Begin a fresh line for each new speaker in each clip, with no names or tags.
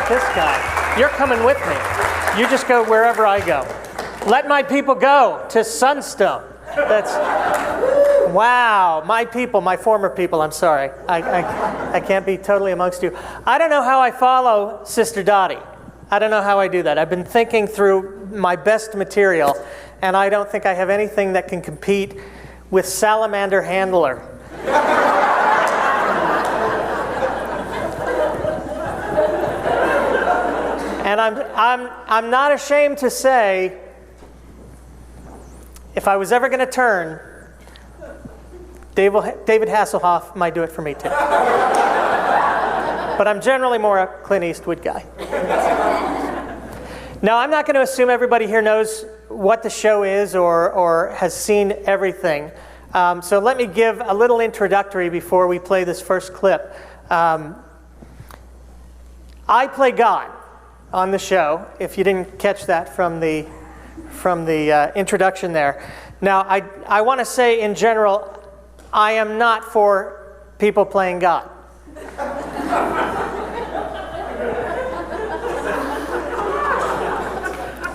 this guy. You're coming with me. You just go wherever I go. Let my people go to Sunstone. That's, wow, my people, my former people, I'm sorry. I can't be totally amongst you. I don't know how I follow Sister Dottie. I don't know how I do that. I've been thinking through my best material, and I don't think I have anything that can compete with Salamander Handler. And I'm not ashamed to say, if I was ever going to turn, David Hasselhoff might do it for me too. But I'm generally more a Clint Eastwood guy. Now, I'm not going to assume everybody here knows what the show is or has seen everything. So let me give a little introductory before we play this first clip. I play God on the show, if you didn't catch that from the introduction there. Now, I want to say in general, I am not for people playing God.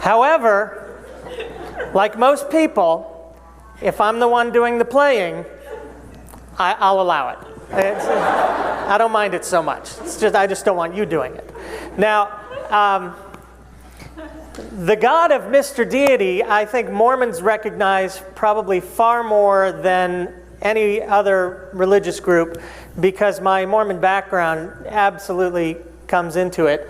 However, like most people, if I'm the one doing the playing, I'll allow it. I don't mind it so much. It's just I just don't want you doing it. Now, the God of Mr. Deity, I think Mormons recognize probably far more than any other religious group, because my Mormon background absolutely comes into it.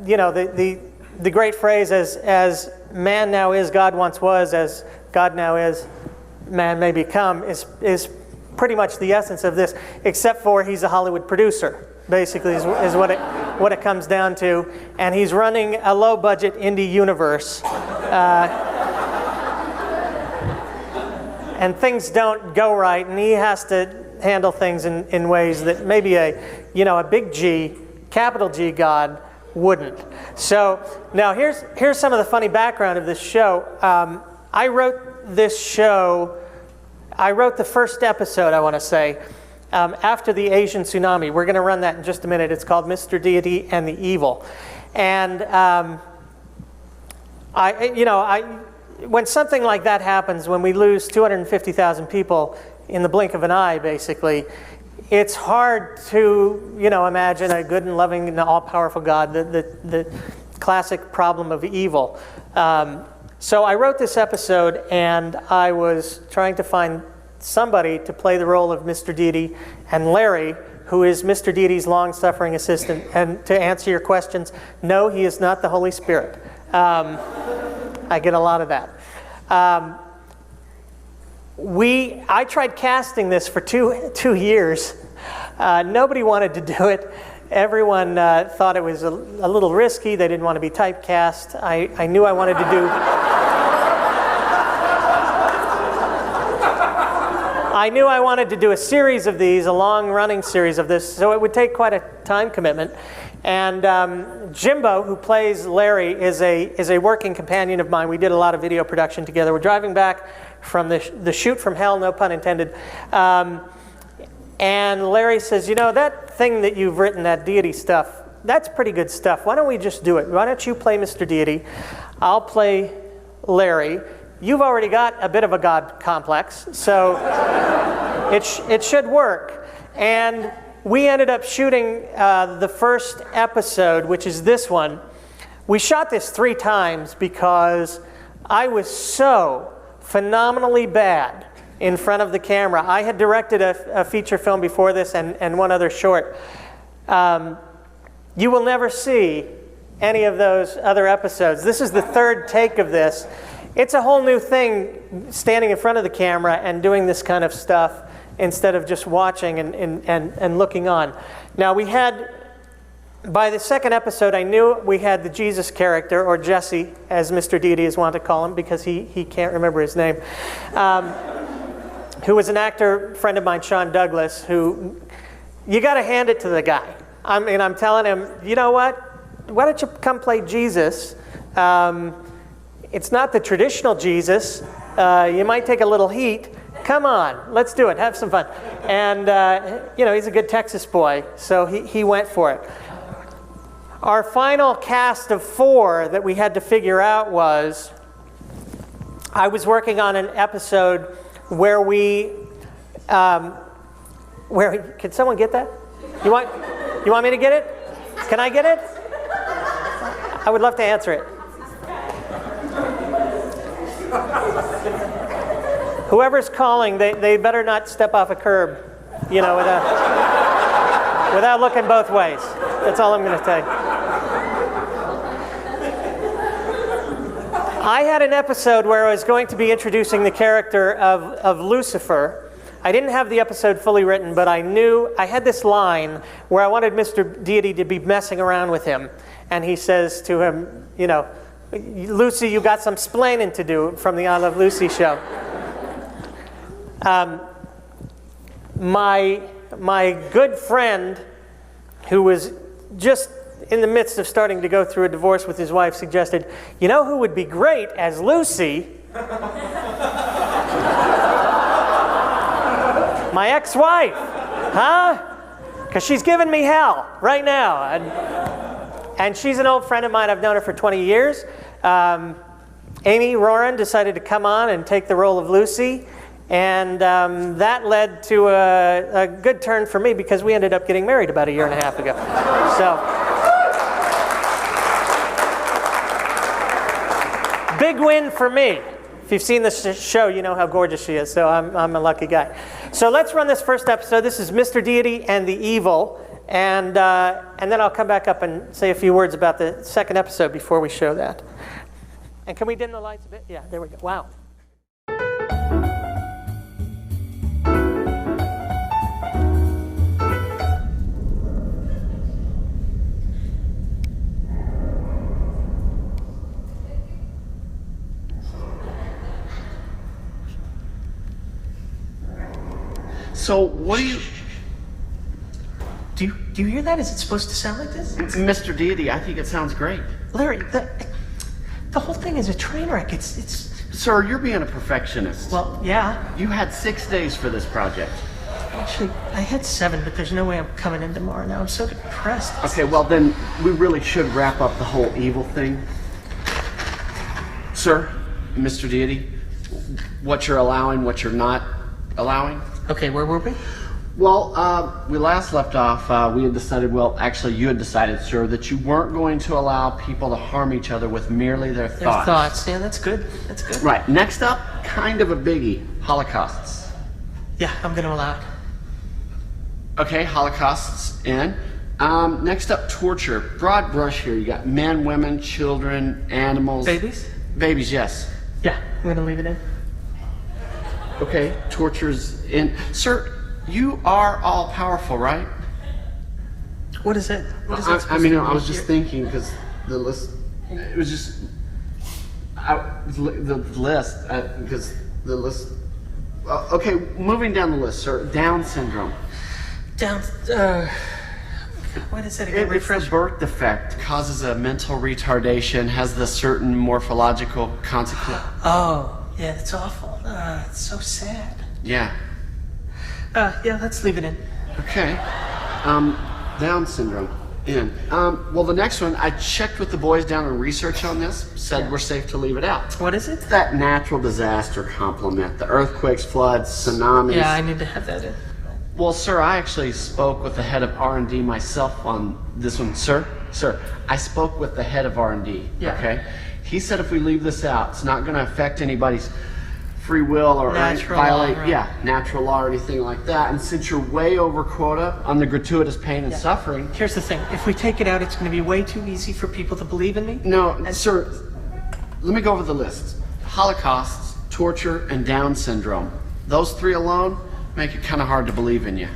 You know, the great phrase, as man now is, God once was, as God now is, man may become, is pretty much the essence of this, except for he's a Hollywood producer, basically, is what it comes down to. And he's running a low-budget indie universe. And things don't go right, and he has to handle things in ways that maybe a big G, capital G God wouldn't. So now here's some of the funny background of this show. I wrote this show, I wrote the first episode, I want to say, after the Asian tsunami. We're going to run that in just a minute. It's called Mr. Deity and the Evil. And when something like that happens, when we lose 250,000 people in the blink of an eye, basically, it's hard to, imagine a good and loving and all-powerful God, the classic problem of evil. So I wrote this episode, and I was trying to find somebody to play the role of Mr. Deity, and Larry, who is Mr. Deity's long-suffering assistant. And to answer your questions, no, he is not the Holy Spirit. I get a lot of that. I tried casting this for two years. Nobody wanted to do it. Everyone thought it was a little risky. They didn't want to be typecast. I knew I wanted to do... I knew I wanted to do a series of these, a long-running series of this, so it would take quite a time commitment. And Jimbo, who plays Larry, is a working companion of mine. We did a lot of video production together. We're driving back from the shoot from hell, no pun intended. And Larry says, that thing that you've written, that deity stuff, that's pretty good stuff. Why don't we just do it? Why don't you play Mr. Deity? I'll play Larry. You've already got a bit of a God complex, so it should work. And we ended up shooting the first episode, which is this one. We shot this 3 times because I was so phenomenally bad in front of the camera. I had directed a feature film before this and one other short. You will never see any of those other episodes. This is the 3rd take of this. It's a whole new thing, standing in front of the camera and doing this kind of stuff instead of just watching and looking on. Now, we had, by the 2nd episode, I knew we had the Jesus character, or Jesse, as Mr. Deity is wanted to call him, because he can't remember his name, who was an actor friend of mine, Sean Douglas, who, you got to hand it to the guy. I mean, I'm telling him, you know what? Why don't you come play Jesus? It's not the traditional Jesus. You might take a little heat. Come on, let's do it. Have some fun. And, he's a good Texas boy, so he went for it. Our final cast of 4 that we had to figure out was, I was working on an episode where can someone get that? You want me to get it? Can I get it? I would love to answer it. Whoever's calling, they better not step off a curb, without looking both ways. That's all I'm going to say. I had an episode where I was going to be introducing the character of Lucifer. I didn't have the episode fully written, but I knew I had this line where I wanted Mr. Deity to be messing around with him. And he says to him, Lucy, you got some splaining to do from the I Love Lucy show. My good friend, who was just in the midst of starting to go through a divorce with his wife, suggested, you know who would be great as Lucy? My ex-wife, huh? Because she's giving me hell right now. And she's an old friend of mine. I've known her for 20 years. Amy Roran decided to come on and take the role of Lucy. And that led to a good turn for me because we ended up getting married about 1.5 years ago. So, big win for me. If you've seen this show, you know how gorgeous she is, so I'm a lucky guy. So let's run this first episode. This is Mr. Deity and the Evil, and then I'll come back up and say a few words about the second episode before we show that. And can we dim the lights a bit? Yeah, there we go. Wow.
So what
do you hear that? Is it supposed to sound like this?
Mr. Deity, I think it sounds great.
Larry, the whole thing is a train wreck. It's.
Sir, you're being a perfectionist.
Well, yeah.
You had 6 days for this project.
Actually, I had 7, but there's no way I'm coming in tomorrow now. I'm so depressed.
Okay, well then, we really should wrap up the whole evil thing. Sir, Mr. Deity, what you're allowing, what you're not allowing.
Okay, where were we?
Well, we last left off, we had decided, well, actually you had decided, sir, that you weren't going to allow people to harm each other with merely their thoughts.
Their thoughts, yeah, that's good. That's good.
Right, next up, kind of a biggie, holocausts.
Yeah, I'm going to allow it.
Okay, holocausts in. Next up, torture. Broad brush here, you got men, women, children, animals.
Babies?
Babies, yes.
Yeah, I'm going to leave it in.
Okay, torture's in. Sir, you are all powerful, right?
What is it? What is
I mean, I was just thinking because the list, it was just, the list, because the list, okay, moving down the list, sir. Down syndrome.
What is it again?
It's a birth defect, causes a mental retardation, has the certain morphological consequence.
Oh. Yeah, it's awful. It's so sad.
Yeah.
Yeah, let's leave it in.
Okay. Down syndrome. In. Well, the next one, I checked with the boys down in research on this, said we're safe to leave it out.
What is it?
That natural disaster complement, the earthquakes, floods, tsunamis.
Yeah, I need to have that in.
Well, sir, I actually spoke with the head of R&D myself on this one. Sir, I spoke with the head of R&D, okay? He said if we leave this out, it's not going to affect anybody's free will or violate natural law or anything like that. And since you're way over quota on the gratuitous pain and suffering.
Here's the thing. If we take it out, it's going to be way too easy for people to believe in me.
No, sir, let me go over the list. Holocausts, torture, and Down syndrome. Those 3 alone make it kind of hard to believe in you.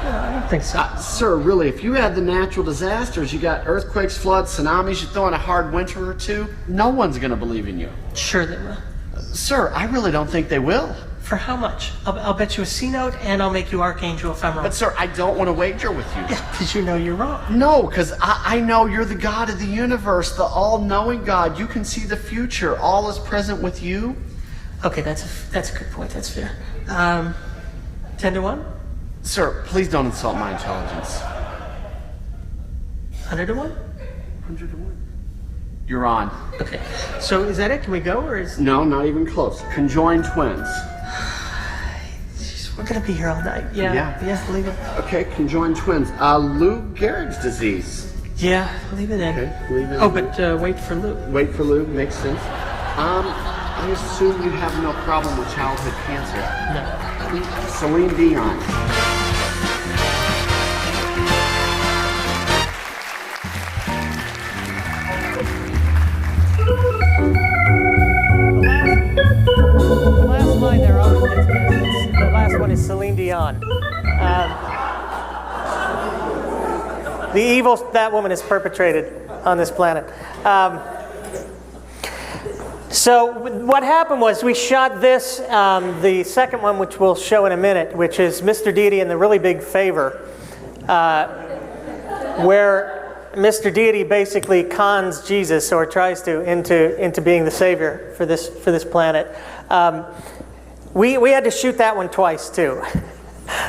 No, I don't think so.
Sir, really, if you had the natural disasters, you got earthquakes, floods, tsunamis, you throw in a hard winter or 2, no one's going to believe in you.
Sure they will.
Sir, I really don't think they will.
For how much? I'll bet you a C note and I'll make you Archangel if I'm wrong.
But sir, I don't want to wager with you.
Yeah, because you know you're wrong.
No, because I know you're the God of the universe, the all-knowing God. You can see the future. All is present with you.
Okay, that's a good point. That's fair. 10 to 1?
Sir, please don't insult my intelligence.
100 to 1?
101. You're on.
Okay. So is that it? Can we go, or is...
No, not even close. Conjoined twins.
We're going to be here all night. Yeah, leave it.
Okay, conjoined twins. Lou Gehrig's disease.
Yeah, leave it in.
Okay, leave it in.
Oh, but wait for Lou.
Wait for Lou, makes sense. I assume you have no problem with childhood cancer.
No.
Celine Dion.
The last line there always gets missed. The last one is Celine Dion. The evil that woman has perpetrated on this planet. So what happened was we shot this, the second one, which we'll show in a minute, which is Mr. Deity and the Really Big Favor, where Mr. Deity basically cons Jesus, or tries to, into being the savior for this planet. We had to shoot that one twice too.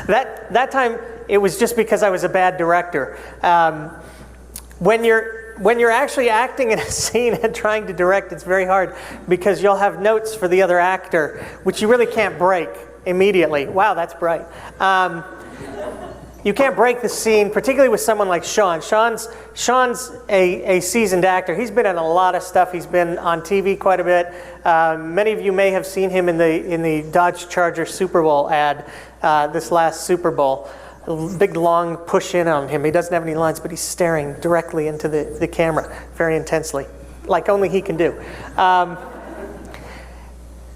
That time it was just because I was a bad director. When you're actually acting in a scene and trying to direct, it's very hard because you'll have notes for the other actor, which you really can't break immediately. Wow, that's bright. You can't break the scene, particularly with someone like Sean. Sean's a seasoned actor. He's been in a lot of stuff. He's been on TV quite a bit. Many of you may have seen him in the Dodge Charger Super Bowl ad this last Super Bowl. A big long push in on him. He doesn't have any lines, but he's staring directly into the camera very intensely, like only he can do.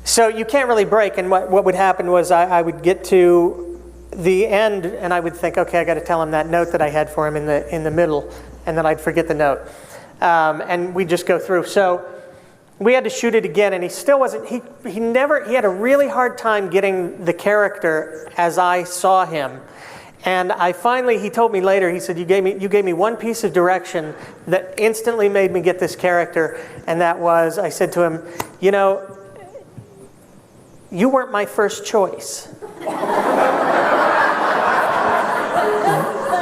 So you can't really break, and what would happen was I would get to the end and I would think, okay, I got to tell him that note that I had for him in the middle, and then I'd forget the note. And we'd just go through. So we had to shoot it again, and he still wasn't, he had a really hard time getting the character as I saw him. And he told me later, he said, you gave me one piece of direction that instantly made me get this character, and that was, I said to him, you know, you weren't my first choice.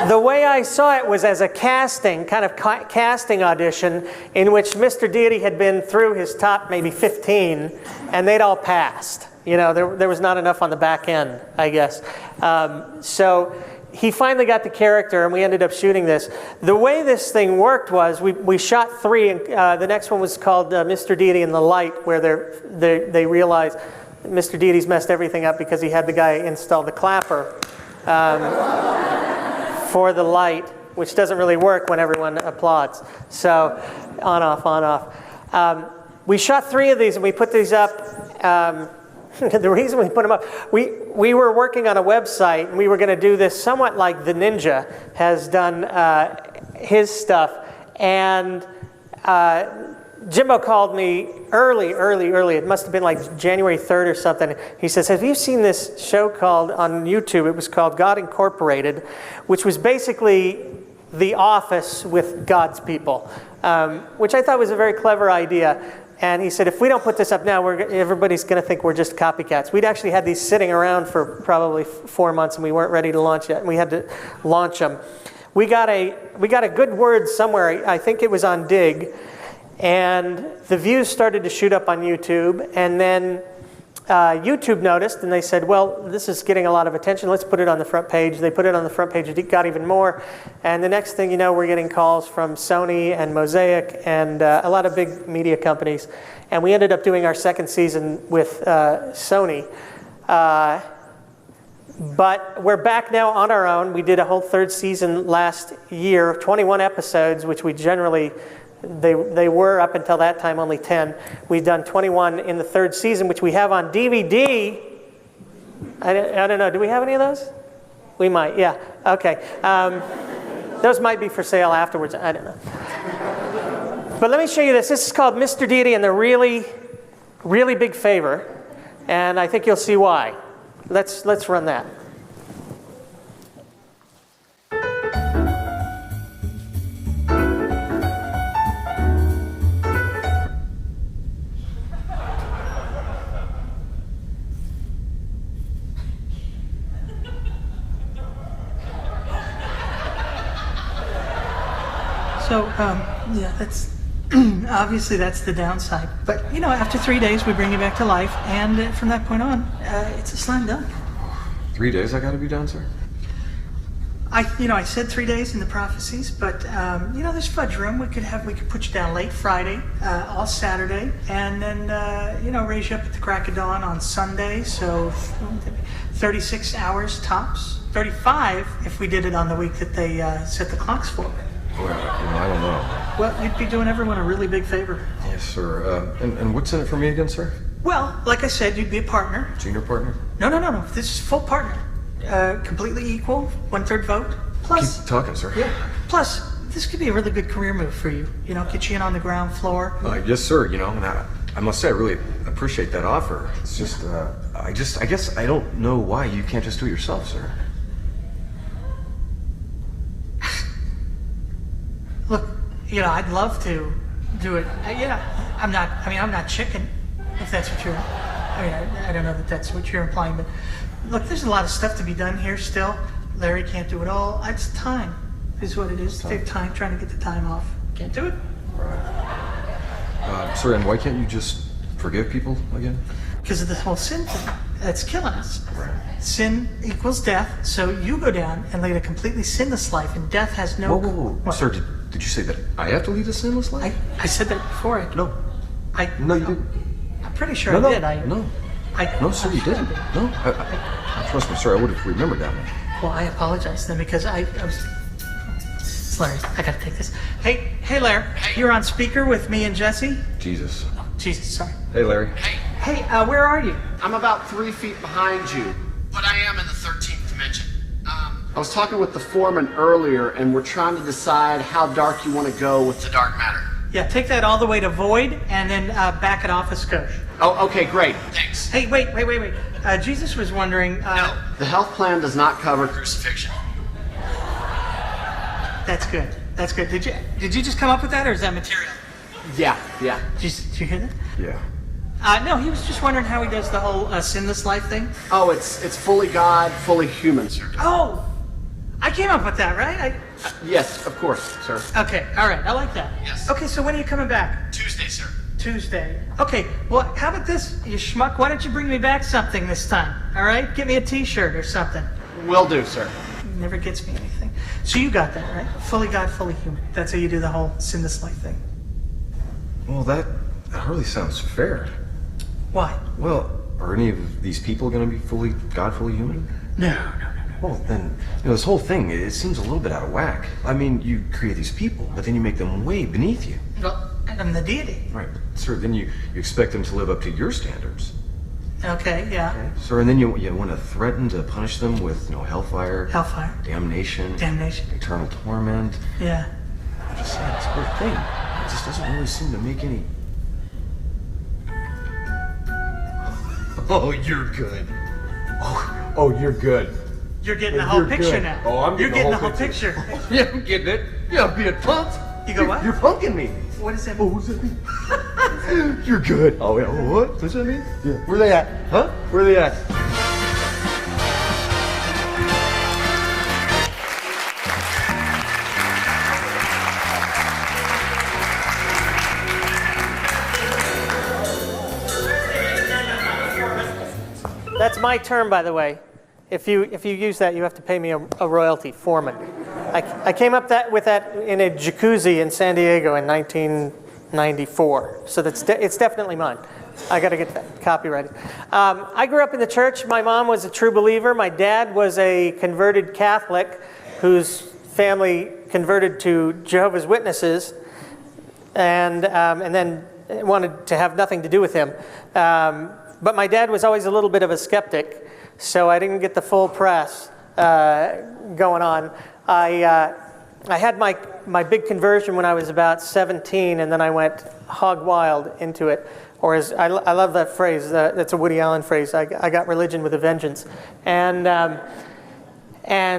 The way I saw it was as a casting audition in which Mr. Deity had been through his top maybe 15, and they'd all passed. You know, there was not enough on the back end, I guess. So he finally got the character, and we ended up shooting this. The way this thing worked was we shot 3, and the next one was called Mr. Deity and the Light, where they realized Mr. Deity's messed everything up because he had the guy install the clapper for the light, which doesn't really work when everyone applauds. So on, off, on, off. We shot 3 of these, and we put these up. The reason we put them up, we were working on a website, and we were going to do this somewhat like the Ninja has done his stuff. And Jimbo called me early. It must have been like January 3rd or something. He says, have you seen this show on YouTube? It was called God Incorporated, which was basically The Office with God's people, which I thought was a very clever idea. And he said, if we don't put this up now, everybody's going to think we're just copycats. We'd actually had these sitting around for probably 4 months, and we weren't ready to launch yet. And we had to launch them. We got a good word somewhere. I think it was on Dig. And the views started to shoot up on YouTube. And then YouTube noticed, and they said, well, this is getting a lot of attention. Let's put it on the front page. They put it on the front page. It got even more. And the next thing you know, we're getting calls from Sony and Mosaic and a lot of big media companies. And we ended up doing our second season with Sony. But we're back now on our own. We did a whole 3rd season last year, 21 episodes, which we generally... They were, up until that time, only 10. We've done 21 in the 3rd season, which we have on DVD. I don't know. Do we have any of those? We might, yeah. Okay. Those might be for sale afterwards. I don't know. But let me show you this. This is called Mr. Deity and the Really, Really Big Favor. And I think you'll see why. Let's run that. So,
Yeah, that's obviously that's the downside. But you know, after 3 days, we bring you back to life, and from that point on, it's a slam dunk.
3 days I gotta be down, sir?
I said 3 days in the prophecies, but there's fudge room. We could put you down late Friday, all Saturday, and then raise you up at the crack of dawn on Sunday. So 36 hours tops. 35 if we did it on the week that they set the clocks for.
Well, I don't know.
Well, you'd be doing everyone a really big favor.
Yes, sir. And what's in it for me again, sir?
Well, like I said, you'd be a partner.
Junior partner?
No. This is full partner. Completely equal, 1/3 vote. Plus,
Keep talking, sir.
yeah. Plus, this could be a really good career move for you. Get you in on the ground floor.
Yes, sir. And I must say I really appreciate that offer. It's just, I guess I don't know why you can't just do it yourself, sir.
Look, I'd love to do it. I'm not chicken, if that's what you're. I don't know that that's what you're implying, but look, there's a lot of stuff to be done here still. Larry can't do it all. It's time, is what it is. Take time trying to get the time off. Can't do it.
Right. Sir, and why can't you just forgive people again?
Because of this whole sin thing that's killing us.
Right.
Sin equals death, so you go down and lead a completely sinless life, and death has no.
Whoa.
What?
Sir, did you say that I have to lead a sinless life?
I said that before.
No, you didn't.
I'm pretty sure
No,
I did.
No, sir, you didn't. No, trust me, sir, I would have remembered that one.
Well, I apologize then because I was. It's Larry. I gotta take this. Hey, Larry. Hey. You're on speaker with me and Jesse.
Jesus.
Oh, Jesus, sorry.
Hey, Larry.
Hey, where are you?
I'm about 3 feet behind you, but I am in the 13th dimension. I was talking with the foreman earlier, and we're trying to decide how dark you want to go with the dark matter.
Yeah, take that all the way to void, and then back it off a skosh.
Oh, okay, great. Thanks.
Hey, wait. Jesus was wondering.
No, the health plan does not cover crucifixion.
That's good. Did you just come up with that, or is that material?
Yeah.
Did you hear that?
Yeah.
No, he was just wondering how he does the whole sinless life thing.
Oh, it's fully God, fully human, sir.
Oh, I came up with that, right?
Yes, of course, sir.
Okay, all right, I like that.
Yes.
Okay, so when are you coming back?
Tuesday, sir.
Tuesday. Okay, well, how about this, you schmuck? Why don't you bring me back something this time, all right? Get me a t-shirt or something.
Will do, sir.
Never gets me anything. So you got that, right? Fully God, fully human. That's how you do the whole sinless life thing.
Well, that hardly sounds fair.
Why?
Well, are any of these people going to be fully God, fully human?
No.
Well, then, this whole thing, it seems a little bit out of whack. I mean, you create these people, but then you make them way beneath you.
Well, and I'm the deity.
Right, but sir, then you expect them to live up to your standards.
Okay, yeah.
Okay. Sir, and then you want to threaten to punish them with, hellfire.
Hellfire.
Damnation. Eternal torment.
Yeah.
I'm just saying, this whole thing, it just doesn't really seem to make any... Oh, you're good. Oh, you're good.
You're getting the whole picture
good.
now.
Oh, I'm
You're
getting
getting the whole picture.
Yeah, I'm getting it. Yeah, I'm being punked.
You go what?
You're punking me.
What does that mean?
What does that mean? You're good. Oh, yeah. What? What's that mean? Yeah. Where they at? Huh? Where they at?
That's my term, by the way. If you use that, you have to pay me a royalty, foreman. I came up with that in a jacuzzi in San Diego in 1994. So it's definitely mine. I got to get that copyrighted. I grew up in the church. My mom was a true believer. My dad was a converted Catholic whose family converted to Jehovah's Witnesses and then wanted to have nothing to do with him. But my dad was always a little bit of a skeptic, so I didn't get the full press going on. I had my big conversion when I was about 17, and then I went hog wild into it. Or as I love that phrase. That's a Woody Allen phrase. I got religion with a vengeance, and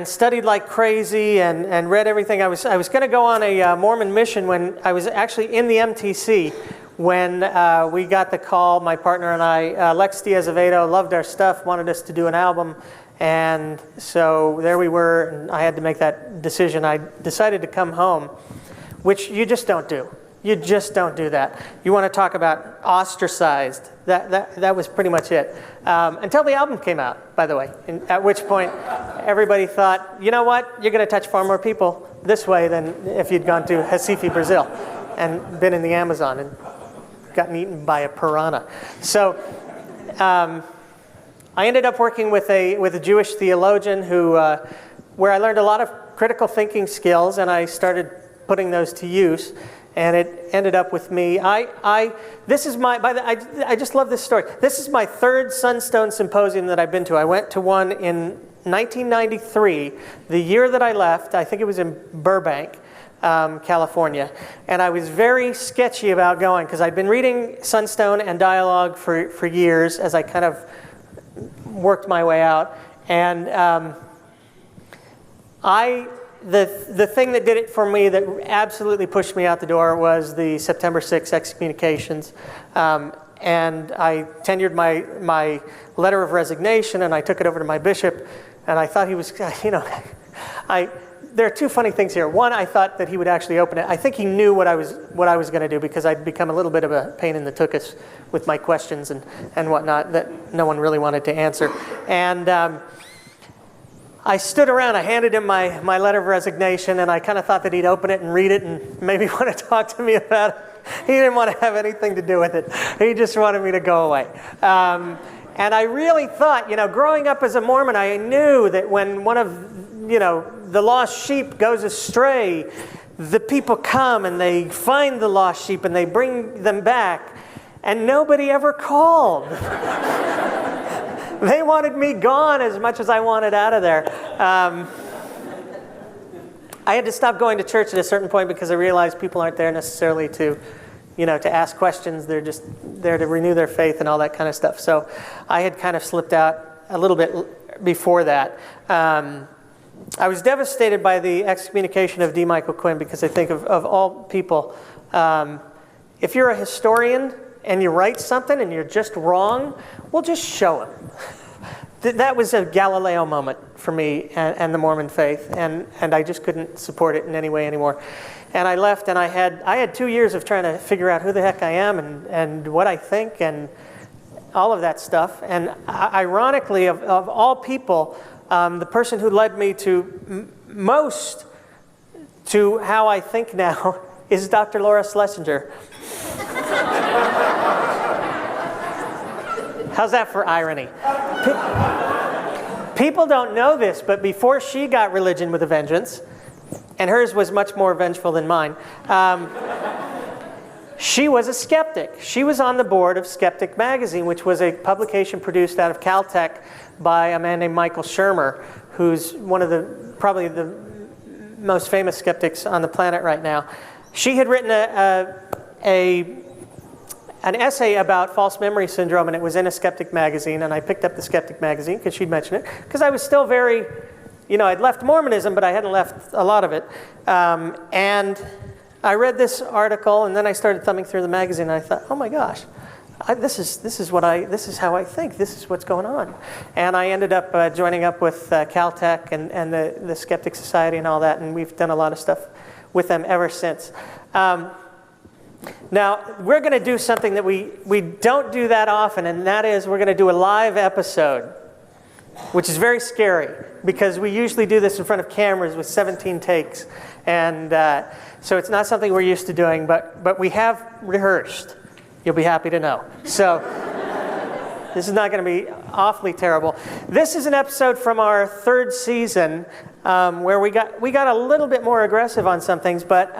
studied like crazy and read everything. I was going to go on a Mormon mission when I was actually in the MTC. When we got the call, my partner and I, Lex Diaz-Avedo, loved our stuff, wanted us to do an album, and so there we were, and I had to make that decision. I decided to come home. which you just don't do. You just don't do that. You want to talk about ostracized. That was pretty much it. Until the album came out, by the way, at which point everybody thought, you know what, you're going to touch far more people this way than if you'd gone to Recife, Brazil, and been in the Amazon and gotten eaten by a piranha. So I ended up working with a Jewish theologian where I learned a lot of critical thinking skills, and I started putting those to use. And it ended up with me. I just love this story. This is my third Sunstone Symposium that I've been to. I went to one in 1993, the year that I left. I think it was in Burbank, California. And I was very sketchy about going because I'd been reading Sunstone and Dialogue for years as I kind of worked my way out. And the thing that did it for me, that absolutely pushed me out the door, was the September 6th excommunications. And I tendered my letter of resignation, and I took it over to my bishop, and I thought he was, there are two funny things here. One, I thought that he would actually open it. I think he knew what I was going to do, because I'd become a little bit of a pain in the tuchus with my questions and whatnot that no one really wanted to answer. And I stood around, I handed him my letter of resignation, and I kind of thought that he'd open it and read it and maybe want to talk to me about it. He didn't want to have anything to do with it. He just wanted me to go away. And I really thought, growing up as a Mormon, I knew that when one of, the lost sheep goes astray, the people come and they find the lost sheep and they bring them back, and nobody ever called. They wanted me gone as much as I wanted out of there. I had to stop going to church at a certain point because I realized people aren't there necessarily to ask questions. They're just there to renew their faith and all that kind of stuff. So I had kind of slipped out a little bit before that. I was devastated by the excommunication of D. Michael Quinn, because I think of all people, if you're a historian and you write something and you're just wrong, well, just show him. That was a Galileo moment for me and the Mormon faith, and I just couldn't support it in any way anymore. And I left, and I had 2 years of trying to figure out who the heck I am and what I think and all of that stuff. And ironically, of all people, the person who led me to most to how I think now is Dr. Laura Schlesinger. How's that for irony? People don't know this, but before she got religion with a vengeance, and hers was much more vengeful than mine, she was a skeptic. She was on the board of Skeptic Magazine, which was a publication produced out of Caltech by a man named Michael Shermer, who's one of probably the most famous skeptics on the planet right now. She had written an essay about false memory syndrome, and it was in a Skeptic magazine, and I picked up the Skeptic magazine because she'd mentioned it, because I was still very, I'd left Mormonism, but I hadn't left a lot of it. And I read this article, and then I started thumbing through the magazine, and I thought, oh my gosh, this is how I think. This is what's going on. And I ended up joining up with Caltech and the Skeptic Society and all that, and we've done a lot of stuff with them ever since. Now, we're going to do something that we don't do that often, and that is we're going to do a live episode, which is very scary, because we usually do this in front of cameras with 17 takes. And so it's not something we're used to doing, but we have rehearsed. You'll be happy to know. So this is not going to be awfully terrible. This is an episode from our third season where we got a little bit more aggressive on some things, but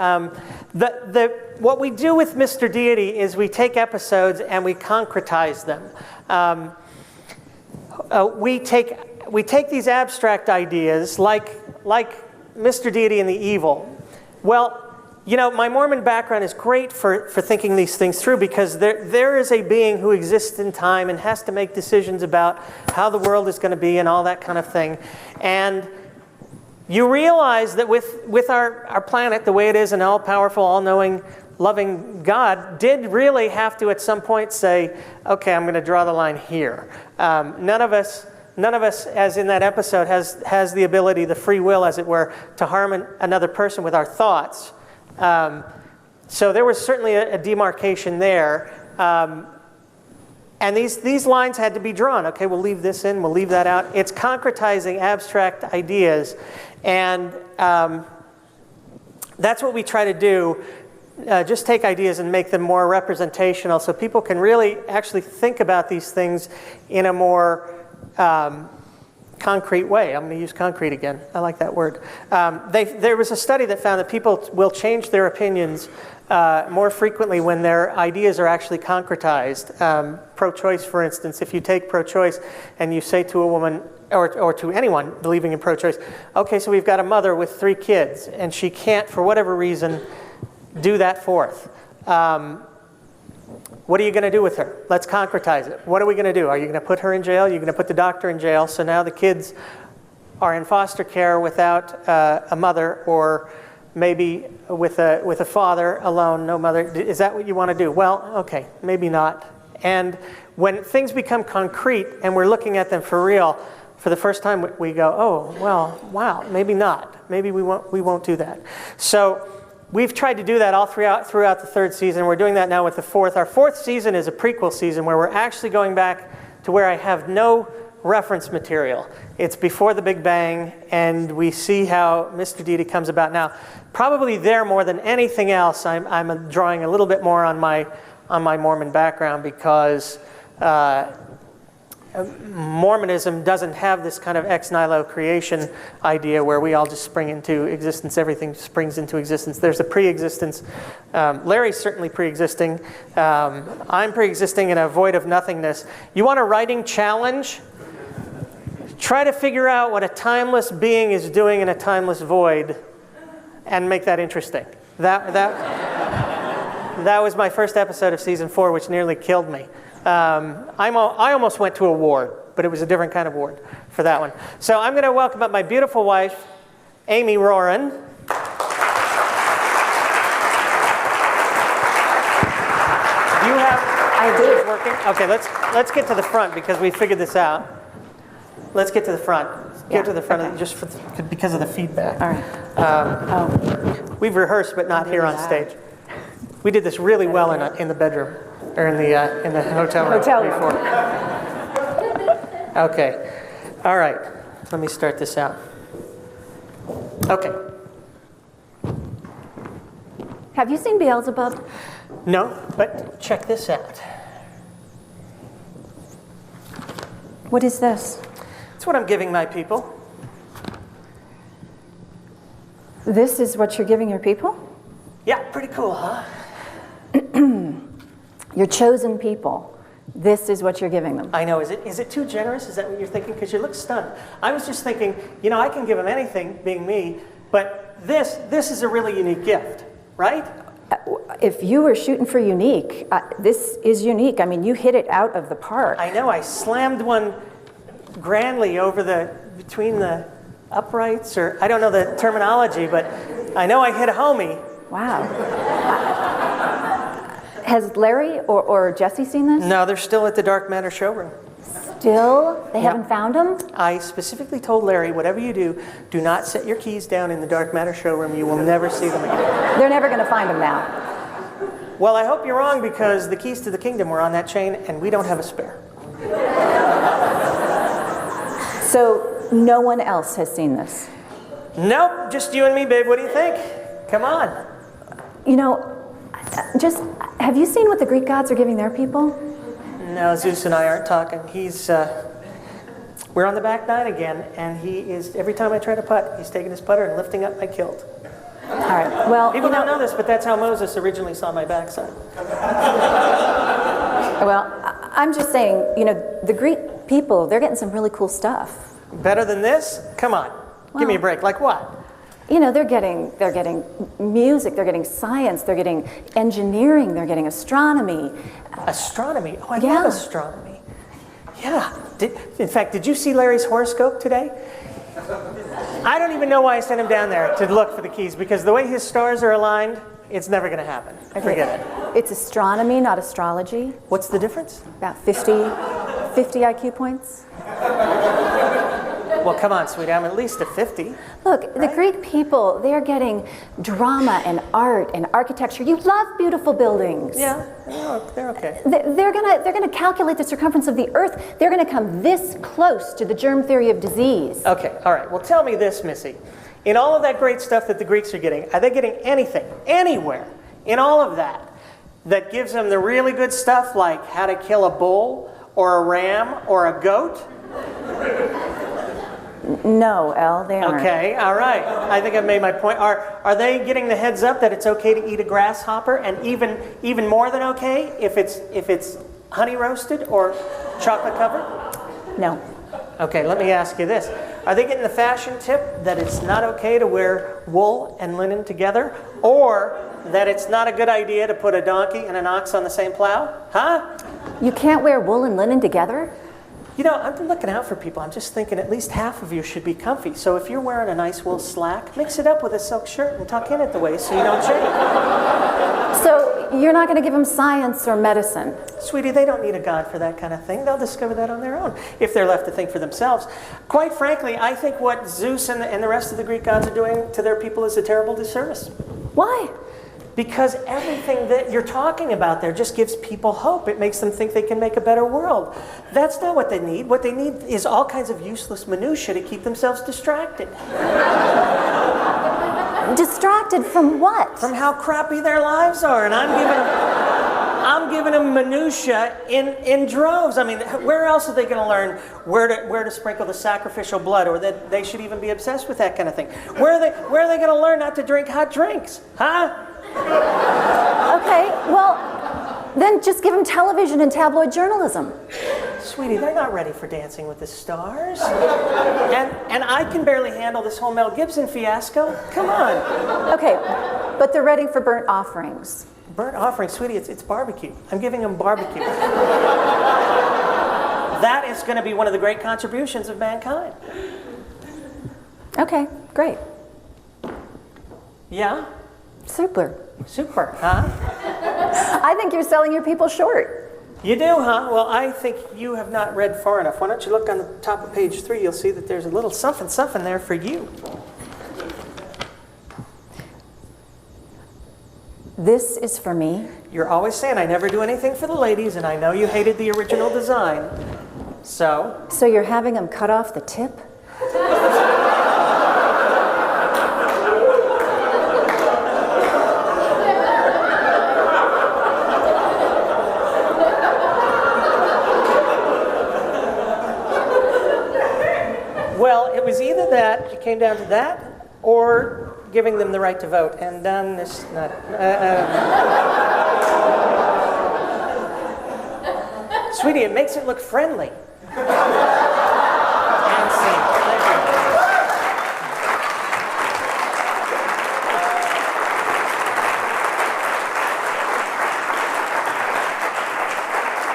what we do with Mr. Deity is we take episodes and we concretize them. We take these abstract ideas like Mr. Deity and the evil. Well, my Mormon background is great for thinking these things through, because there is a being who exists in time and has to make decisions about how the world is going to be and all that kind of thing. And you realize that with our planet, the way it is, an all-powerful, all-knowing, loving God did really have to at some point say, okay, I'm going to draw the line here. None of us, as in that episode, has the ability, the free will, as it were, to harm another person with our thoughts. So there was certainly a demarcation there. And these lines had to be drawn. Okay, we'll leave this in, we'll leave that out. It's concretizing abstract ideas. And that's what we try to do. Just take ideas and make them more representational so people can really actually think about these things in a more concrete way. I'm going to use concrete again. I like that word. There was a study that found that people will change their opinions more frequently when their ideas are actually concretized. Pro-choice, for instance, if you take pro-choice and you say to a woman, or to anyone believing in pro-choice, okay, so we've got a mother with 3 kids, and she can't, for whatever reason, do that fourth. What are you going to do with her? Let's concretize it. What are we going to do? Are you going to put her in jail? Are you going to put the doctor in jail? So now the kids are in foster care without a mother, or maybe with a father alone, no mother. Is that what you want to do? Well, okay, maybe not. And when things become concrete and we're looking at them for real, for the first time we go, oh, well, wow, maybe not. Maybe we won't do that. So we've tried to do that all throughout the 3rd season. We're doing that now with the 4th. Our 4th season is a prequel season where we're actually going back to where I have no reference material. It's before the Big Bang, and we see how Mr. Deity comes about. Now, probably there more than anything else, I'm drawing a little bit more on my Mormon background, because Mormonism doesn't have this kind of ex nihilo creation idea where we all just spring into existence, everything springs into existence. There's a pre-existence. Larry's certainly pre-existing. I'm pre-existing in a void of nothingness. You want a writing challenge? Try to figure out what a timeless being is doing in a timeless void and make that interesting. That was my first episode of season 4, which nearly killed me. I almost went to a ward, but it was a different kind of ward for that one. So I'm going to welcome up my beautiful wife, Amy Roran. Do you have ideas working? Okay, let's get to the front because we figured this out. Let's get to the front. Get to the front, okay. Just because of the feedback.
All right.
We've rehearsed, but not here on stage. We did this really well in the bedroom. Or in the hotel room before. Okay. All right. Let me start this out. Okay.
Have you seen Beelzebub?
No, but check this out.
What is this?
It's what I'm giving my people.
This is what you're giving your people?
Yeah, pretty cool, huh?
Your chosen people. This is what you're giving them.
I know. Is it too generous? Is that what you're thinking? Because you look stunned. I was just thinking, I can give them anything, being me, but this is a really unique gift, right?
If you were shooting for unique, this is unique. I mean, you hit it out of the park.
I know. I slammed one grandly between the uprights, or I don't know the terminology, but I know I hit a homie.
Wow. Has Larry or Jesse seen this?
No, they're still at the Dark Matter showroom.
Still? They haven't found them?
I specifically told Larry, whatever you do, do not set your keys down in the Dark Matter showroom. You will never see them again.
They're never going to find them now.
Well, I hope you're wrong, because the keys to the kingdom were on that chain, and we don't have a spare.
So no one else has seen this?
Nope, just you and me, babe. What do you think? Come on.
Just, have you seen what the Greek gods are giving their people?
No, Zeus and I aren't talking. We're on the back nine again, and he is, every time I try to putt, he's taking his putter and lifting up my kilt.
All right, well...
People don't know this, but that's how Moses originally saw my backside.
Well, I'm just saying, the Greek people, they're getting some really cool stuff.
Better than this? Come on. Give me a break. Like what?
They're getting music, they're getting science, they're getting engineering, they're getting astronomy.
Astronomy? Oh, I love astronomy. Yeah. In fact, did you see Larry's horoscope today? I don't even know why I sent him down there to look for the keys, because the way his stars are aligned, it's never going to happen. Forget it.
It's astronomy, not astrology.
What's the difference?
About 50 IQ points.
Well, come on, sweetie, I'm at least a 50.
Look, the Greek people, they're getting drama and art and architecture. You love beautiful buildings.
Yeah, they're okay.
They're gonna calculate the circumference of the Earth. They're gonna come this close to the germ theory of disease.
Okay, all right. Well, tell me this, Missy. In all of that great stuff that the Greeks are getting, are they getting anything, anywhere, in all of that, that gives them the really good stuff like how to kill a bull or a ram or a goat?
No, Elle, they aren't.
Okay, all right. I think I've made my point. Are they getting the heads up that it's okay to eat a grasshopper, and even more than okay if it's honey roasted or chocolate covered?
No.
Okay, let me ask you this. Are they getting the fashion tip that it's not okay to wear wool and linen together, or that it's not a good idea to put a donkey and an ox on the same plow? Huh?
You can't wear wool and linen together?
You know, I've been looking out for people. I'm just thinking at least half of you should be comfy. So if you're wearing a nice wool slack, mix it up with a silk shirt and tuck in at the waist so you don't shake.
So you're not going to give them science or medicine?
Sweetie, they don't need a God for that kind of thing. They'll discover that on their own if they're left to think for themselves. Quite frankly, I think what Zeus and the rest of the Greek gods are doing to their people is a terrible disservice.
Why?
Because everything that you're talking about there just gives people hope. It makes them think they can make a better world. That's not what they need. What they need is all kinds of useless minutiae to keep themselves distracted.
Distracted from what?
From how crappy their lives are. And I'm giving them minutiae in droves. I mean, where else are they going to learn where to sprinkle the sacrificial blood, or that they should even be obsessed with that kind of thing? Where are they going to learn not to drink hot drinks? Huh?
Okay, well, then just give them television and tabloid journalism.
Sweetie, they're not ready for Dancing with the Stars. And I can barely handle this whole Mel Gibson fiasco. Come on.
Okay, but they're ready for burnt offerings.
Burnt offerings, sweetie, it's barbecue. I'm giving them barbecue. That is going to be one of the great contributions of mankind.
Okay, great.
Yeah?
Super.
Super, huh?
I think you're selling your people short.
You do, huh? Well, I think you have not read far enough. Why don't you look on the top of page 3? You'll see that there's a little something there for you.
This is for me.
You're always saying I never do anything for the ladies, and I know you hated the original design. So
you're having them cut off the tip?
Well, it was either that, it came down to that, or giving them the right to vote. And this, not. Sweetie, it makes it look friendly. And scene.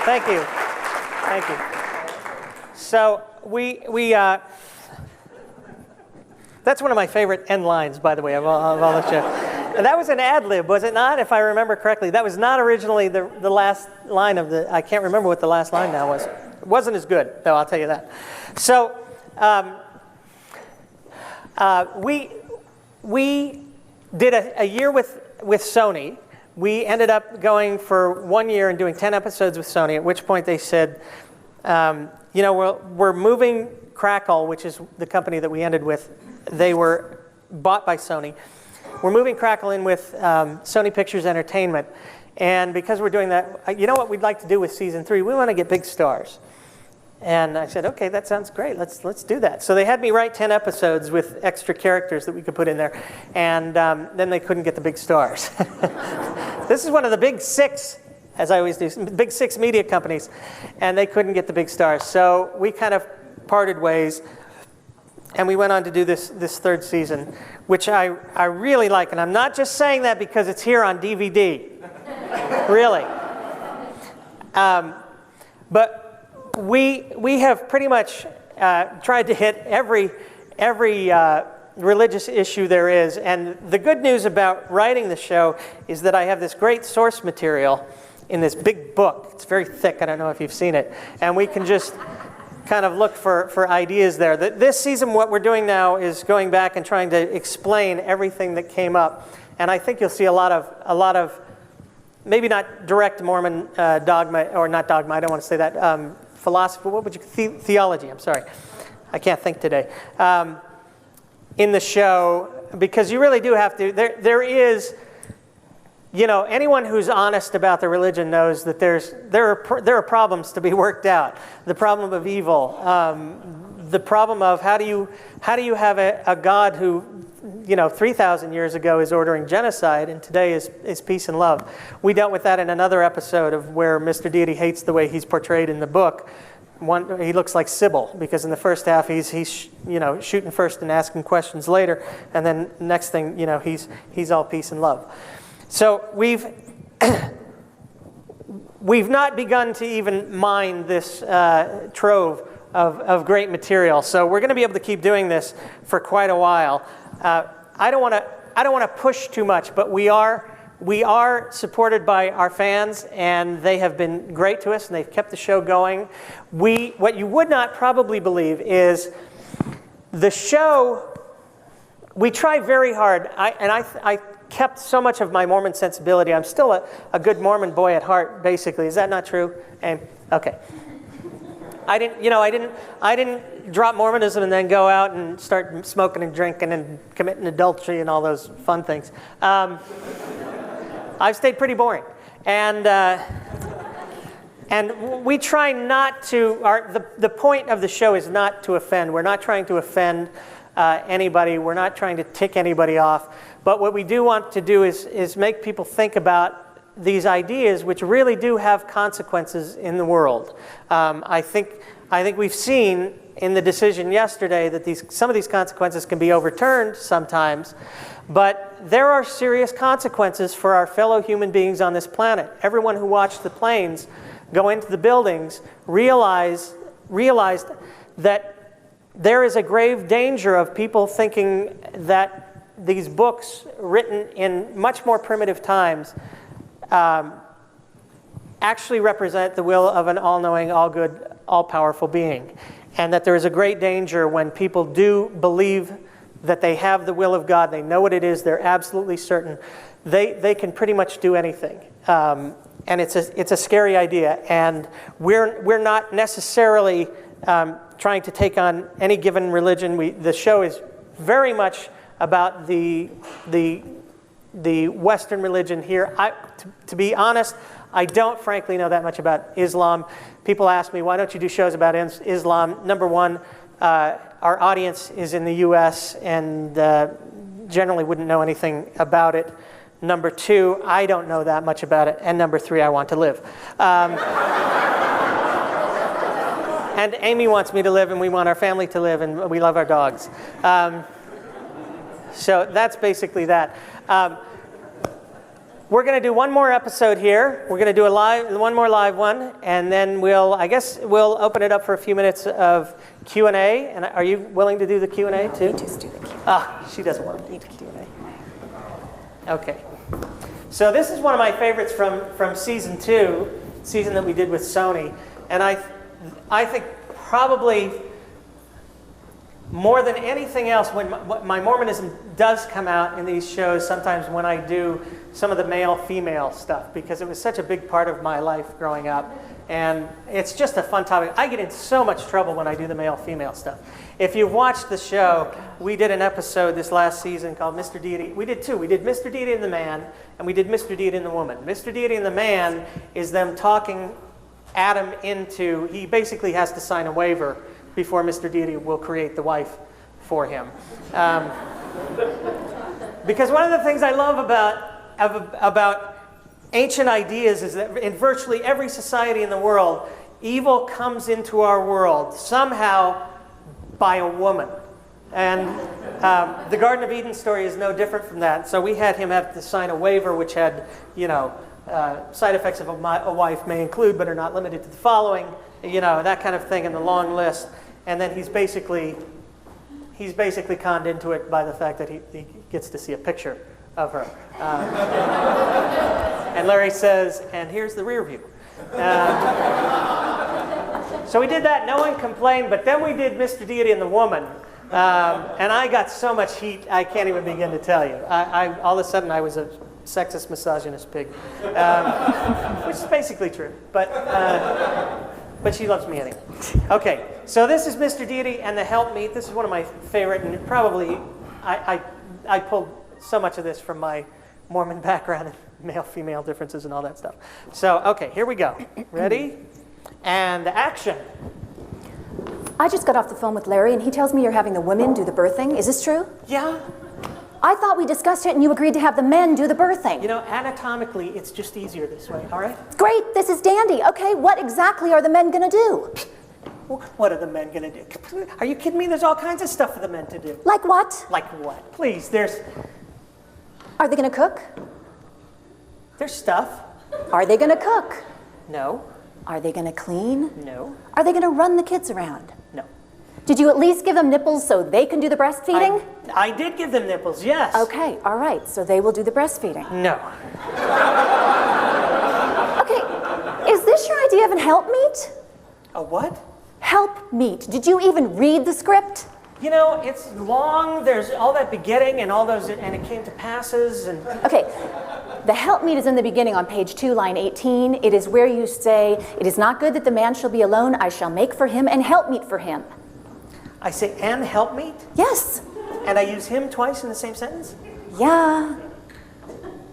Thank you. Thank you. So that's one of my favorite end lines, by the way, of all the show. And that was an ad lib, was it not? If I remember correctly, that was not originally the last line of the. I can't remember what the last line now was. It wasn't as good, though. I'll tell you that. So we did a year with Sony. We ended up going for 1 year and doing 10 episodes with Sony. At which point they said, we're moving Crackle, which is the company that we ended with. They were bought by Sony. We're moving Crackle in with Sony Pictures Entertainment. And because we're doing that, you know what we'd like to do with season 3? We want to get big stars. And I said, okay, that sounds great. Let's do that. So they had me write 10 episodes with extra characters that we could put in there. And then they couldn't get the big stars. This is one of the big 6, as I always do, big 6 media companies. And they couldn't get the big stars. So we kind of parted ways. And we went on to do this third season, which I really like. And I'm not just saying that because it's here on DVD. Really. But we have pretty much tried to hit every religious issue there is. And the good news about writing the show is that I have this great source material in this big book. It's very thick. I don't know if you've seen it. And we can just kind of look for ideas there. This season, what we're doing now is going back and trying to explain everything that came up. And I think you'll see a lot of maybe not direct Mormon dogma, or not dogma, I don't want to say that, philosophy, what would you, theology, I'm sorry. I can't think today. In the show, because you really do have to, there is, you know, anyone who's honest about their religion knows that there are problems to be worked out. The problem of evil, the problem of how do you have a God who, you know, 3,000 years ago is ordering genocide and today is peace and love. We dealt with that in another episode of where Mr. Deity hates the way he's portrayed in the book. He looks like Sybil, because in the first half he's you know, shooting first and asking questions later, and then next thing, you know, he's all peace and love. So we've not begun to even mine this trove of great material. So we're going to be able to keep doing this for quite a while. I don't want to push too much, but we are supported by our fans, and they have been great to us, and they've kept the show going. What you would not probably believe is the show. We try very hard, I kept so much of my Mormon sensibility. I'm still a good Mormon boy at heart, basically. Is that not true? Okay. I didn't drop Mormonism and then go out and start smoking and drinking and committing adultery and all those fun things. I've stayed pretty boring, and we try not to. The point of the show is not to offend. We're not trying to offend anybody. We're not trying to tick anybody off. But what we do want to do is make people think about these ideas, which really do have consequences in the world. I think we've seen in the decision yesterday that some of these consequences can be overturned sometimes, but there are serious consequences for our fellow human beings on this planet. Everyone who watched the planes go into the buildings realized that there is a grave danger of people thinking that these books written in much more primitive times actually represent the will of an all-knowing, all-good, all-powerful being. And that there is a great danger when people do believe that they have the will of God, they know what it is, they're absolutely certain, they can pretty much do anything. And it's a scary idea. And we're not necessarily trying to take on any given religion. The show is very much about the Western religion here. To be honest, I don't frankly know that much about Islam. People ask me, why don't you do shows about Islam? Number one, our audience is in the U.S. and generally wouldn't know anything about it. Number two, I don't know that much about it. And number three, I want to live. And Amy wants me to live, and we want our family to live, and we love our dogs. So that's basically that. We're going to do one more episode here. We're going to do one more live one, and then we'll open it up for a few minutes of Q&A. And are you willing to do the Q&A too?
You just do the Q&A.
She doesn't want to do the Q&A. Okay. So this is one of my favorites from season 2, season that we did with Sony, and I think probably more than anything else, when my Mormonism does come out in these shows, sometimes when I do some of the male-female stuff, because it was such a big part of my life growing up, and it's just a fun topic. I get in so much trouble when I do the male-female stuff. If you've watched the show, we did an episode this last season called Mr. Deity. We did two. We did Mr. Deity and the Man, and we did Mr. Deity and the Woman. Mr. Deity and the Man is them talking Adam into, he basically has to sign a waiver before Mr. Deity will create the wife for him. Because one of the things I love about ancient ideas is that in virtually every society in the world, evil comes into our world somehow by a woman. And the Garden of Eden story is no different from that. So we had him have to sign a waiver which had, side effects of a wife may include but are not limited to the following, that kind of thing in the long list. And then he's basically conned into it by the fact that he gets to see a picture of her. And Larry says, and here's the rear view. So we did that. No one complained. But then we did Mr. Deity and the Woman. And I got so much heat, I can't even begin to tell you. All of a sudden, I was a sexist, misogynist pig, which is basically true. But she loves me anyway. Okay, so this is Mr. Deity and the Helpmeet. This is one of my favorite, and probably I pulled so much of this from my Mormon background and male-female differences and all that stuff. So, okay, here we go. Ready? And action.
I just got off the phone with Larry, and he tells me you're having the women do the birthing. Is this true?
Yeah.
I thought we discussed it, and you agreed to have the men do the birthing.
You know, anatomically, it's just easier this way, all right?
Great, this is dandy. Okay, what exactly are the men going to do?
What are the men going to do? Are you kidding me? There's all kinds of stuff for the men to do.
Like what?
Like what? Please,
Are they going to cook?
there's stuff.
Are they going to cook?
No.
Are they going to clean?
No.
Are they going to run the kids around?
No.
Did you at least give them nipples so they can do the breastfeeding?
I did give them nipples, yes.
Okay, all right, so they will do the breastfeeding.
No.
Okay, is this your idea of an helpmeet?
A what?
Helpmeet. Did you even read the script?
You know, it's long, there's all that begetting and all those, and it came to passes, and...
Okay, the helpmeet is in the beginning on page 2, line 18. It is where you say, "It is not good that the man shall be alone. I shall make for him and helpmeet for him."
I say, and helpmeet?
Yes.
And I use him twice in the same sentence?
Yeah.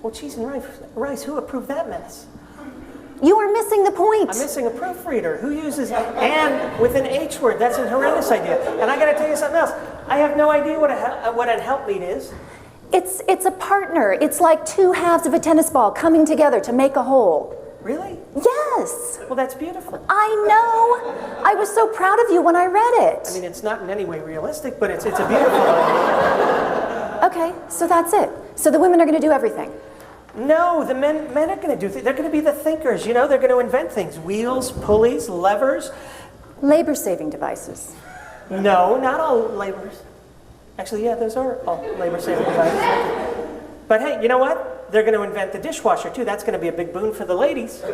Well, cheese and rice, who approved that mess?
You are missing the point.
I'm missing a proofreader. Who uses and with an H word? That's an horrendous idea. And I got to tell you something else. I have no idea what an helpmeet is.
It's a partner. It's like two halves of a tennis ball coming together to make a whole.
Really?
Yes.
Well, that's beautiful.
I know. I was so proud of you when I read it.
I mean, it's not in any way realistic, but it's a beautiful idea.
Okay, so that's it. So the women are going to do everything.
No, the men are going to do things. They're going to be the thinkers, you know? They're going to invent things. Wheels, pulleys, levers.
Labor-saving devices.
No, not all labors. Actually, yeah, those are all labor-saving devices. But hey, you know what? They're going to invent the dishwasher, too. That's going to be a big boon for the ladies.
So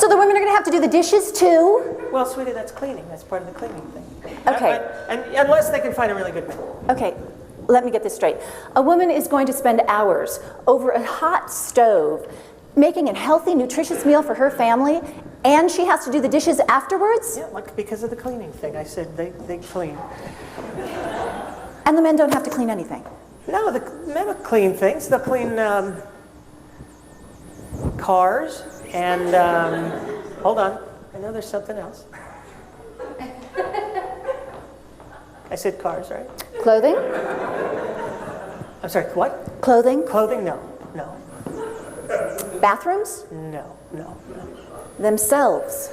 the women are going to have to do the dishes, too?
Well, sweetie, that's cleaning. That's part of the cleaning thing.
Okay.
And unless they can find a really good man.
Okay, let me get this straight. A woman is going to spend hours over a hot stove making a healthy, nutritious meal for her family, and she has to do the dishes afterwards?
Yeah, like because of the cleaning thing. I said they clean.
And the men don't have to clean anything?
No, the men will clean things. They'll clean cars and, hold on, I know there's something else. I said cars, right?
Clothing?
I'm sorry, what?
Clothing?
Clothing? No.
Bathrooms?
No.
Themselves?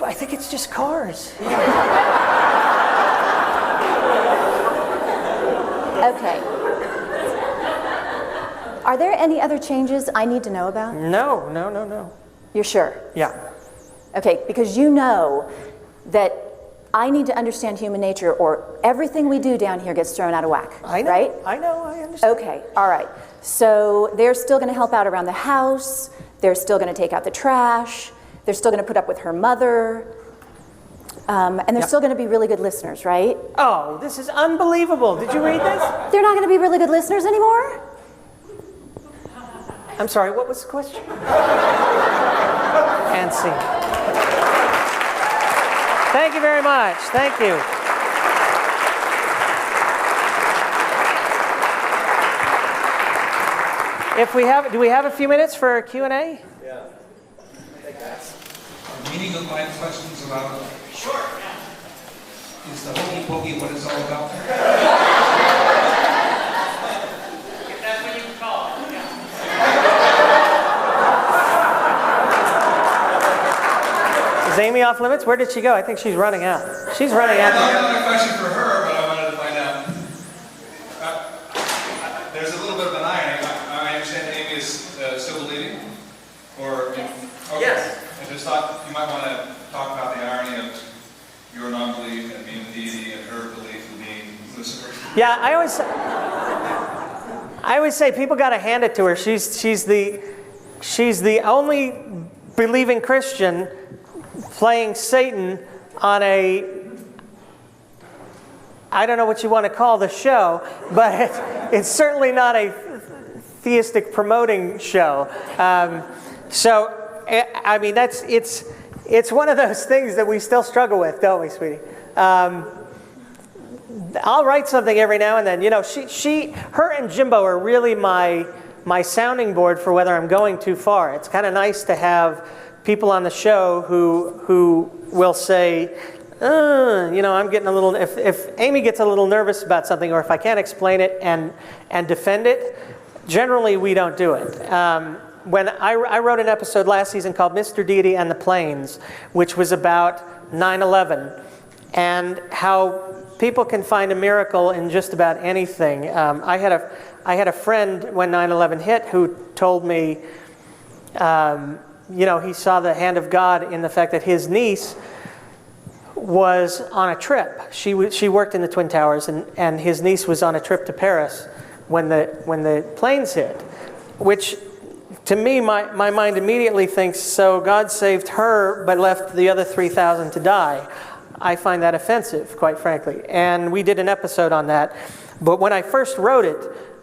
I think it's just cars.
Okay. Are there any other changes I need to know about?
No.
You're sure?
Yeah.
Okay, because you know that I need to understand human nature or everything we do down here gets thrown out of whack,
I know.
right?
I know, I understand.
Okay, all right. So they're still going to help out around the house. They're still going to take out the trash. They're still going to put up with her mother. And they're still going to be really good listeners, right?
Oh, this is unbelievable. Did you read this?
They're not going to be really good listeners anymore?
I'm sorry, what was the question? And scene. Thank you very much. Thank you. Do we have a few minutes for Q&A?
Yeah. Meaning of my questions about is the hokey pokey what it's all about?
If that's what you call it, yeah. Is Amy off limits? Where did she go? I think she's running out. She's running out.
I have another question for her, but I wanted to find out. There's a little bit of an irony. I understand Amy is still believing? Or okay.
Yes.
I just thought you might want to talk about the irony of your non-belief and being the deity and her belief in being Lucifer.
Yeah, I always say people got to hand it to her. She's the only believing Christian playing Satan on a, I don't know what you want to call the show, but it's certainly not a theistic promoting show. So, I mean, it's one of those things that we still struggle with, don't we, sweetie? I'll write something every now and then. You know, her and Jimbo are really my sounding board for whether I'm going too far. It's kind of nice to have people on the show who will say, you know, I'm getting a little, if Amy gets a little nervous about something, or if I can't explain it and defend it, generally we don't do it. When I wrote an episode last season called Mr. Deity and the Planes, which was about 9/11 and how people can find a miracle in just about anything. I had a friend when 9/11 hit who told me, you know, he saw the hand of God in the fact that his niece was on a trip. She worked in the Twin Towers, and his niece was on a trip to Paris when the planes hit, which to me, my mind immediately thinks, so God saved her but left the other 3,000 to die. I find that offensive, quite frankly. And we did an episode on that. But when I first wrote it,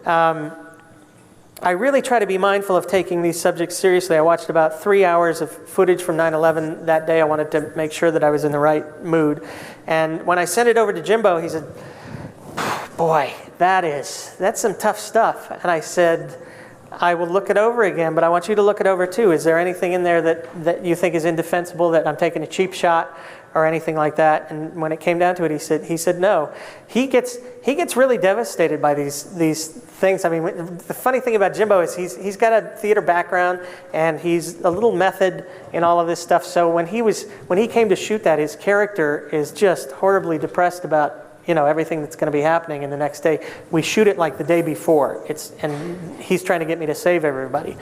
I really try to be mindful of taking these subjects seriously. I watched about 3 hours of footage from 9/11 that day. I wanted to make sure that I was in the right mood. And when I sent it over to Jimbo, he said, boy, that's some tough stuff. And I said, I will look it over again, but I want you to look it over too. Is there anything in there that you think is indefensible, that I'm taking a cheap shot or anything like that? And when it came down to it, he said no. He gets really devastated by these things. I mean, the funny thing about Jimbo is he's got a theater background and he's a little method in all of this stuff. So when he came to shoot that, his character is just horribly depressed about, you know, everything that's going to be happening. And the next day, we shoot it like the day before. And he's trying to get me to save everybody.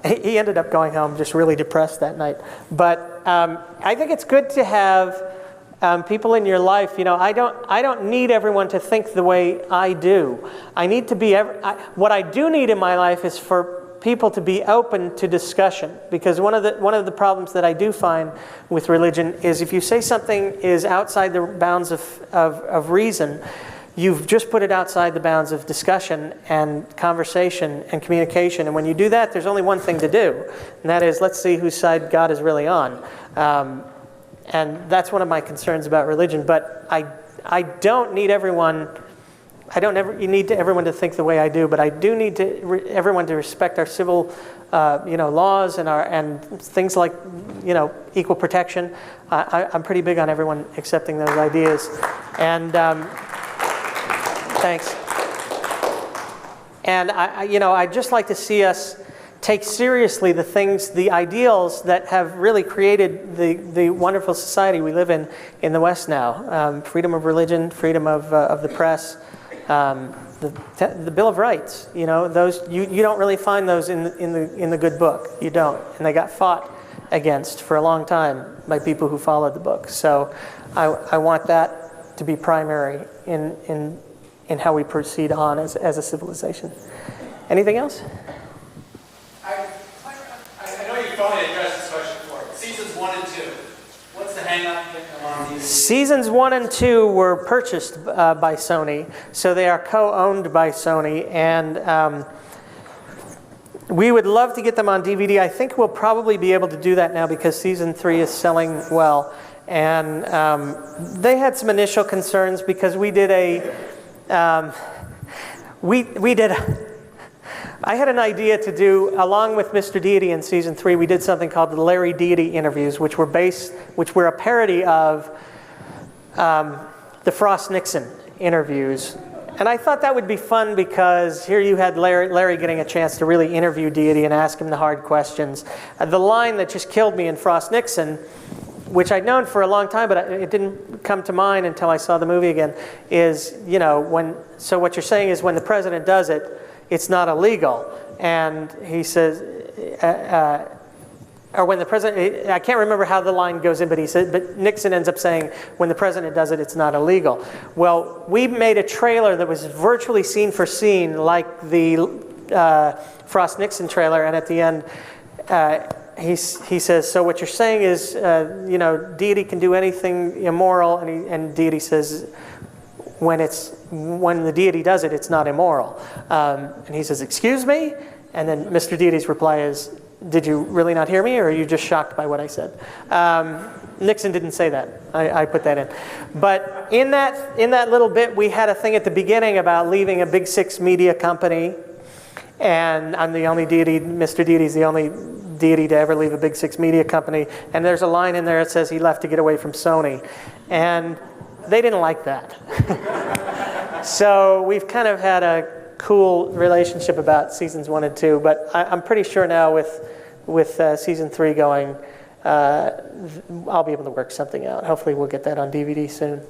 He ended up going home just really depressed that night. But I think it's good to have people in your life. You know, I don't need everyone to think the way I do. I need to be. What I do need in my life is for people to be open to discussion, because one of the problems that I do find with religion is if you say something is outside the bounds of reason, you've just put it outside the bounds of discussion and conversation and communication. And when you do that, there's only one thing to do, and that is, let's see whose side God is really on. And that's one of my concerns about religion. But I don't need everyone. You need everyone to think the way I do, but I do need everyone to respect our civil, laws and things like, equal protection. I'm pretty big on everyone accepting those ideas, and thanks. And I'd just like to see us take seriously the ideals that have really created the wonderful society we live in the West now. Freedom of religion, freedom of the press. The Bill of Rights, those you don't really find those in the good book. You don't, and they got fought against for a long time by people who followed the book. So I want that to be primary in how we proceed on as a civilization. Anything else?
I know you've probably addressed this question before. Seasons 1 and 2. What's the hang-up on these?
Seasons 1 and 2 were purchased by Sony, so they are co-owned by Sony, and we would love to get them on DVD. I think we'll probably be able to do that now because Season 3 is selling well. And they had some initial concerns because we did I had an idea to do, along with Mr. Deity in Season 3, we did something called the Larry Deity interviews, which were a parody of the Frost-Nixon interviews. And I thought that would be fun because here you had Larry getting a chance to really interview Deity and ask him the hard questions. The line that just killed me in Frost-Nixon, which I'd known for a long time, but it didn't come to mind until I saw the movie again, is, so what you're saying is when the president does it, it's not illegal. And he says, or when the president, I can't remember how the line goes in, but Nixon ends up saying, when the president does it, it's not illegal. Well, we made a trailer that was virtually scene for scene like the Frost-Nixon trailer, and at the end, he says, so what you're saying is, deity can do anything immoral, and deity says, when the deity does it, it's not immoral. And he says, excuse me? And then Mr. Deity's reply is, did you really not hear me, or are you just shocked by what I said? Nixon didn't say that. I put that in. But in that little bit, we had a thing at the beginning about leaving a Big Six media company, and I'm the only deity, Mr. Deity's the only deity to ever leave a Big Six media company, and there's a line in there that says he left to get away from Sony. And they didn't like that. So we've kind of had a cool relationship about seasons 1 and 2, but I'm pretty sure now with season 3 going, I'll be able to work something out. Hopefully we'll get that on DVD soon.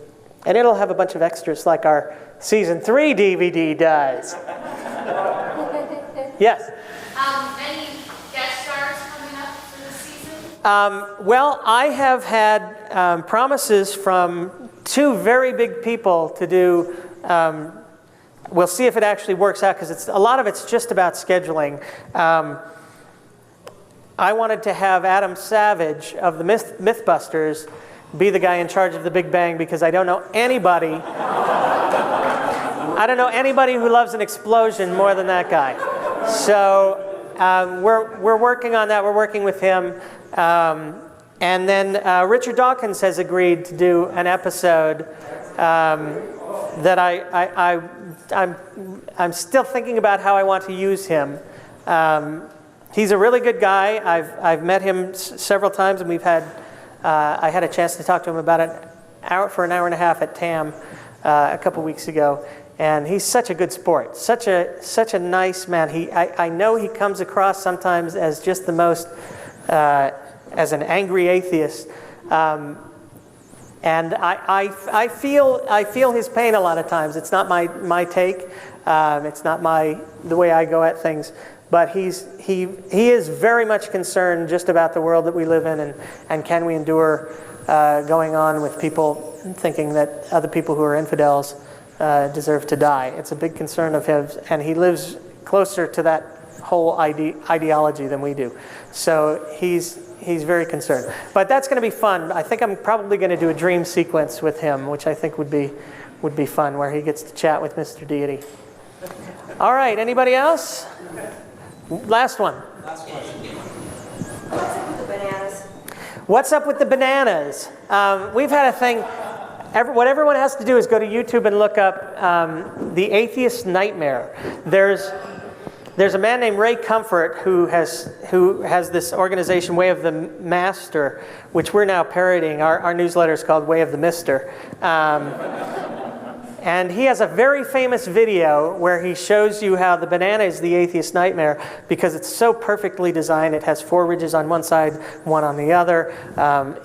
And it'll have a bunch of extras like our season 3 DVD does. Yes?
Any guest stars coming up for the season?
Well, I have had promises from 2 very big people to do. We'll see if it actually works out, because a lot of it's just about scheduling. I wanted to have Adam Savage of the Mythbusters be the guy in charge of the Big Bang, because I don't know anybody. I don't know anybody who loves an explosion more than that guy. So we're working on that. We're working with him. And then Richard Dawkins has agreed to do an episode that I'm still thinking about how I want to use him. He's a really good guy. I've met him several times, and I had a chance to talk to him about for an hour and a half at TAM a couple weeks ago. And he's such a good sport, such a nice man. I know he comes across sometimes as just the most as an angry atheist. And I feel his pain a lot of times. It's not my take. It's not the way I go at things. But he is very much concerned just about the world that we live in, and can we endure going on with people thinking that other people who are infidels deserve to die. It's a big concern of his, and he lives closer to that whole ideology than we do. So he's very concerned. But that's going to be fun. I think I'm probably going to do a dream sequence with him, which I think would be fun, where he gets to chat with Mr. Deity. All right, anybody else? Last one.
Last question. What's up with the bananas?
What's up with the bananas? We've had a thing. What everyone has to do is go to YouTube and look up The Atheist Nightmare. There's a man named Ray Comfort who has this organization, Way of the Master, which we're now parodying. Our newsletter is called Way of the Mister. And he has a very famous video where he shows you how the banana is the atheist nightmare, because it's so perfectly designed. It has 4 ridges on one side, 1 on the other.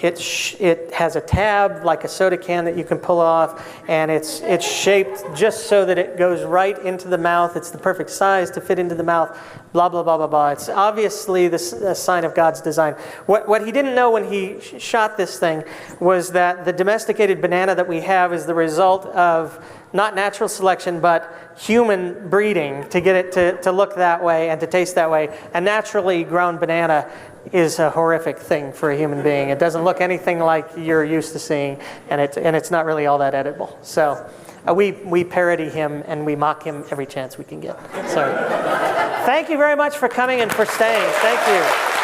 It has a tab like a soda can that you can pull off, and it's shaped just so that it goes right into the mouth. It's the perfect size to fit into the mouth. Blah blah blah blah blah. It's obviously a sign of God's design. What he didn't know when he shot this thing was that the domesticated banana that we have is the result of not natural selection, but human breeding to get it to look that way and to taste that way. A naturally grown banana is a horrific thing for a human being. It doesn't look anything like you're used to seeing, and it's not really all that edible. So we parody him and we mock him every chance we can get. So thank you very much for coming and for staying. Thank you.